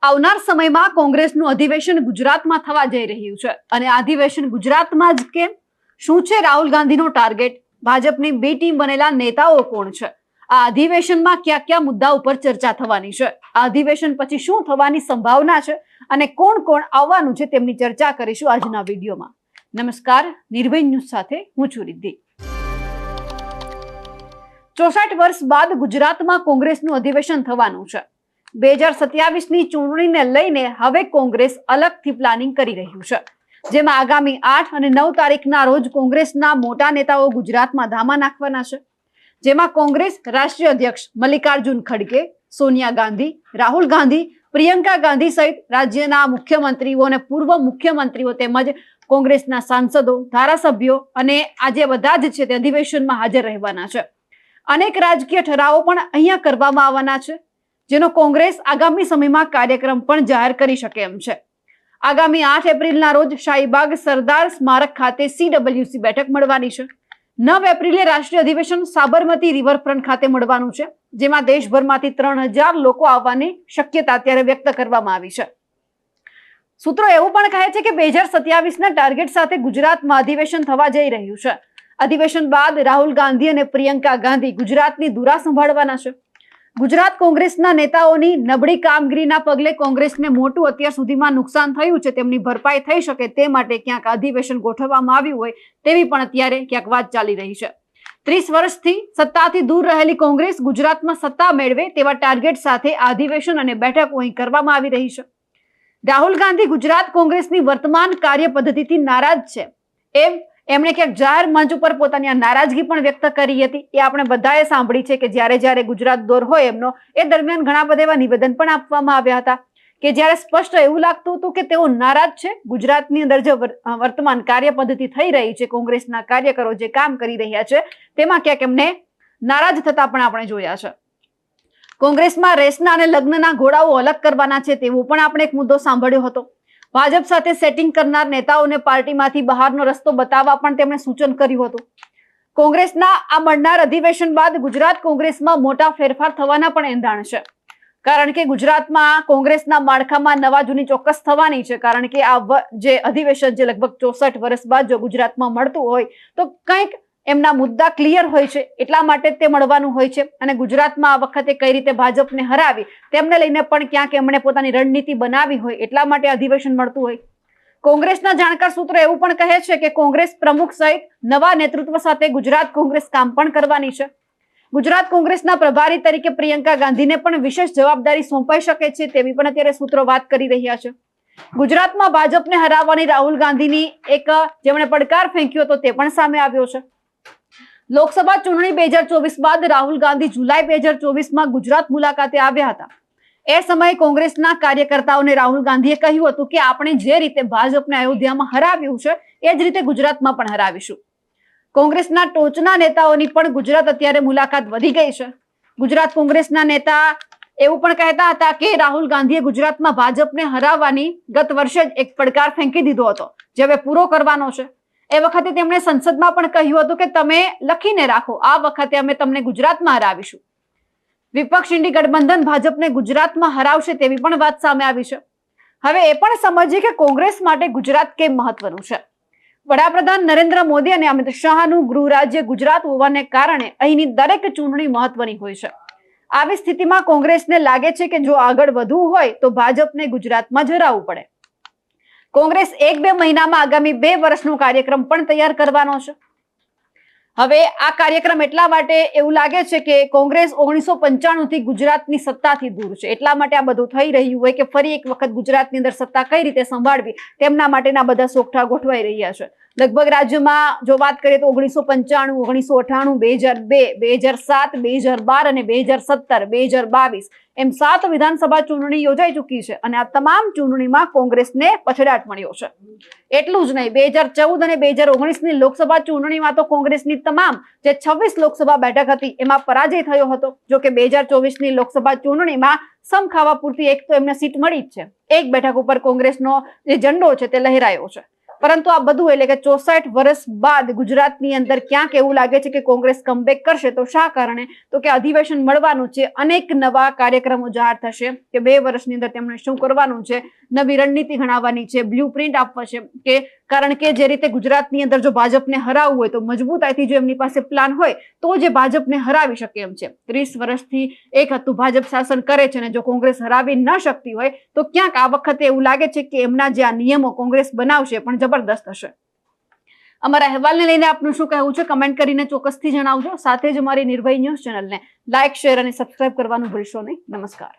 આવનાર સમયમાં કોંગ્રેસનું અધિવેશન ગુજરાતમાં થવા જઈ રહ્યું છે અને આ અધિવેશન ગુજરાતમાં જ કેમ? શું છે રાહુલ ગાંધીનો ટાર્ગેટ? ભાજપની બે ટીમ બનેલા નેતાઓ કોણ છે? આ અધિવેશનમાં કયા કયા મુદ્દા ઉપર ચર્ચા થવાની છે? આ અધિવેશન પછી શું થવાની સંભાવના છે અને કોણ કોણ આવવાનું છે તેમની ચર્ચા કરીશું આજના વિડીયોમાં. નમસ્કાર, નિર્ભય ન્યૂઝ સાથે હું છું રિદ્ધિ. 64 વર્ષ બાદ ગુજરાતમાં કોંગ્રેસનું અધિવેશન થવાનું છે. 2027ની ચૂંટણીને લઈને હવે કોંગ્રેસ અલગથી પ્લાનિંગ કરી રહ્યું છે, જેમાં આગામી 8 અને 9 તારીખના રોજ કોંગ્રેસના મોટા નેતાઓ ગુજરાતમાં ધામા નાખવાના છે. જેમાં કોંગ્રેસ રાષ્ટ્રીય અધ્યક્ષ મલ્લિકાર્જુન ખડગે, સોનિયા ગાંધી, રાહુલ ગાંધી, પ્રિયંકા ગાંધી સહિત રાજ્યના મુખ્યમંત્રીઓ અને પૂર્વ મુખ્યમંત્રીઓ તેમજ કોંગ્રેસના સાંસદો, ધારાસભ્યો અને આજે બધા જ છે તે અધિવેશનમાં હાજર રહેવાના છે. અનેક રાજકીય ઠરાવો પણ અહીંયા કરવામાં આવવાના છે, જેનો કોંગ્રેસ આગામી સમયમાં કાર્યક્રમ પણ જાહેર કરી શકે એમ છે. આગામી 8 એપ્રિલના રોજ શાહીબાગ સરદાર સ્મારક ખાતે CWC બેઠક મળવાની છે. 9 એપ્રિલે રાષ્ટ્રીય અધિવેશન સાબરમતી રિવરફ્રન્ટ ખાતે મળવાનું છે, જેમાં દેશભરમાંથી 3000 લોકો આવવાની શક્યતા અત્યારે વ્યક્ત કરવામાં આવી છે. સૂત્રો એવું પણ કહે છે કે 2027ના ટાર્ગેટ સાથે ગુજરાતમાં અધિવેશન થવા જઈ રહ્યું છે. અધિવેશન બાદ રાહુલ ગાંધી અને પ્રિયંકા ગાંધી ગુજરાતની ધુરા સંભાળવાના છે. ગુજરાત કોંગ્રેસના નેતાઓની નબળી કામગીરીના પગલે કોંગ્રેસને મોટું અત્યાર સુધીમાં નુકસાન થયું છે, તેમની ભરપાઈ થઈ શકે તે માટે ક્યાંક અધિવેશન ગોઠવવામાં આવ્યું હોય તેવી પણ અત્યારે ક્યાંક વાત ચાલી રહી છે. 30 વર્ષથી સત્તાથી દૂર રહેલી કોંગ્રેસ ગુજરાતમાં સત્તા મેળવે તેવા ટાર્ગેટ સાથે આ અધિવેશન અને બેઠકો અહીં કરવામાં આવી રહી છે. રાહુલ ગાંધી ગુજરાત કોંગ્રેસની વર્તમાન કાર્ય પદ્ધતિથી નારાજ છે. એમણે ક્યાંક જાહેર મંચ ઉપર પોતાની આ નારાજગી પણ વ્યક્ત કરી હતી. એ આપણે બધાએ સાંભળી છે કે જ્યારે ગુજરાત દોર હોય એમનો એ દરમિયાન ઘણા બધા એવા નિવેદન પણ આપવામાં આવ્યા હતા કે જ્યારે સ્પષ્ટ એવું લાગતું હતું કે તેઓ નારાજ છે. ગુજરાતની અંદર જે વર્તમાન કાર્ય પદ્ધતિ થઈ રહી છે, કોંગ્રેસના કાર્યકરો જે કામ કરી રહ્યા છે તેમાં ક્યાંક એમને નારાજ થતા પણ આપણે જોયા છે. કોંગ્રેસમાં રેસના અને લગ્નના ઘોડાઓ અલગ કરવાના છે તેવો પણ આપણે એક મુદ્દો સાંભળ્યો હતો. ભાજપ સાથે સેટિંગ કરનાર નેતાઓને પાર્ટીમાંથી બહારનો રસ્તો બતાવવા પણ તેમણે સૂચન કર્યું હતું. કોંગ્રેસના આ મળનાર અધિવેશન બાદ ગુજરાત કોંગ્રેસમાં મોટા ફેરફાર થવાના પણ એંધાણ છે, કારણ કે ગુજરાતમાં કોંગ્રેસના માળખામાં નવા જૂની ચોક્કસ થવાની છે. કારણ કે આ જે અધિવેશન જે લગભગ 64 વર્ષ બાદ જો ગુજરાતમાં મળતું હોય તો કંઈક એમના મુદ્દા ક્લિયર હોય છે, એટલા માટે તે મળવાનું હોય છે. અને ગુજરાતમાં આ વખતે કઈ રીતે ભાજપને હરાવી તેમને લઈને પણ ક્યાંક એમણે પોતાની રણનીતિ બનાવી હોય એટલા માટે અધિવેશન મળતું હોય. કોંગ્રેસના જાણકાર સૂત્રો એવું પણ કહે છે કે કોંગ્રેસ પ્રમુખ સહિત નવા નેતૃત્વ સાથે ગુજરાત કોંગ્રેસ કામ પણ કરવાની છે. ગુજરાત કોંગ્રેસના પ્રભારી તરીકે પ્રિયંકા ગાંધીને પણ વિશેષ જવાબદારી સોંપાઈ શકે છે તેવી પણ અત્યારે સૂત્રો વાત કરી રહ્યા છે. ગુજરાતમાં ભાજપને હરાવવાની રાહુલ ગાંધીની એક જેમણે પડકાર ફેંક્યો હતો તે પણ સામે આવ્યો છે. લોકસભા ચૂંટણી 2024 બાદ રાહુલ ગાંધી જુલાઈ 2024માં ગુજરાત મુલાકાતે આવ્યા હતા. એ સમયે કોંગ્રેસના કાર્યકર્તાઓને રાહુલ ગાંધીએ કહ્યું હતું કે આપણે જે રીતે ભાજપને અયોધ્યામાં હરાવ્યું છે એ જ રીતે ગુજરાતમાં પણ હરાવીશું. કોંગ્રેસના ટોચના નેતાઓની પણ ગુજરાત અત્યારે મુલાકાત વધી ગઈ છે. ગુજરાત કોંગ્રેસના નેતા એવું પણ કહેતા હતા કે રાહુલ ગાંધીએ ગુજરાતમાં ભાજપને હરાવવાની ગત વર્ષે જ એક પડકાર ફેંકી દીધો હતો, જે હવે પૂરો કરવાનો છે. એ વખતે તેમણે સંસદમાં પણ કહ્યું હતું કે તમે લખીને રાખો, આ વખતે અમે તમને ગુજરાતમાં હરાવીશું. વિપક્ષ ઇન્ડી ગઠબંધન ભાજપને ગુજરાતમાં હરાવશે તેવી પણ વાત સામે આવી છે. હવે એ પણ સમજીએ કે કોંગ્રેસ માટે ગુજરાત કેમ મહત્વનું છે. વડાપ્રધાન નરેન્દ્ર મોદી અને અમિત શાહનું ગૃહ રાજ્ય ગુજરાત હોવાને કારણે અહીંની દરેક ચૂંટણી મહત્વની હોય છે. આવી સ્થિતિમાં કોંગ્રેસને લાગે છે કે જો આગળ વધવું હોય તો ભાજપને ગુજરાતમાં જ હરાવવું પડે. કોંગ્રેસ 1-2 મહિનામાં આગામી 2 વર્ષનો કાર્યક્રમ પણ તૈયાર કરવાનો છે. હવે આ કાર્યક્રમ એટલા માટે એવું લાગે છે કે કોંગ્રેસ 1995થી ગુજરાતની સત્તાથી દૂર છે, એટલા માટે આ બધું થઈ રહ્યું હોય કે ફરી એક વખત ગુજરાતની અંદર સત્તા કઈ રીતે સંભાળવી તેમના માટેના બધા સોગઠા ગોઠવાઈ રહ્યા છે. લગભગ રાજ્યમાં જો વાત કરીએ તો 1995, 1998, 2002, 2007, 2012 અને 2017, 2022 એમ 7 વિધાનસભા ચૂંટણી યોજાઈ ચૂકી છે અને આ તમામ ચૂંટણીમાં કોંગ્રેસને પછડાટ મળ્યો છે. એટલું જ નહીં, 2014 અને 2019ની લોકસભા ચૂંટણીમાં તો કોંગ્રેસની તમામ જે 26 લોકસભા બેઠક હતી એમાં પરાજય થયો હતો. જો કે 2024ની લોકસભા ચૂંટણીમાં સમ ખાવા પૂરતી એક તો એમને સીટ મળી જ છે. એક બેઠક ઉપર કોંગ્રેસનો જે ઝંડો છે તે લહેરાયો છે. પરંતુ આ બધું એટલે કે 64 વર્ષ બાદ ગુજરાતની અંદર ક્યાંક એવું લાગે છે કે કોંગ્રેસ કમબેક કરશે. તો શા કારણે? તો કે અધિવેશન મળવાનું છે, અનેક નવા કાર્યક્રમો જાહેર થશે કે 2 વર્ષની અંદર તેમણે શું કરવાનું છે, નવી રણનીતિ ઘડાવવાની છે, બ્લુપ્રિન્ટ આપવા છે. કે કારણ કે જે રીતે ગુજરાતની અંદર જો ભાજપને હરાવવું હોય તો મજબૂતાઈથી જો એમની પાસે પ્લાન હોય તો જે ભાજપને હરાવી શકે એમ છે. 30 વર્ષથી એક હતું ભાજપ શાસન કરે છે અને જો કોંગ્રેસ હરાવી ન શકતી હોય તો ક્યાંક આ વખતે એવું લાગે છે કે એમના જે આ નિયમો કોંગ્રેસ બનાવશે પણ જબરદસ્ત હશે. અમારા અહેવાલને લઈને આપનું શું કહેવું છે કમેન્ટ કરીને ચોક્કસથી જણાવજો. સાથે જ અમારી નિર્ભય ન્યૂઝ ચેનલને લાઇક, શેર અને સબસ્ક્રાઇબ કરવાનું ભૂલશો નહીં. નમસ્કાર.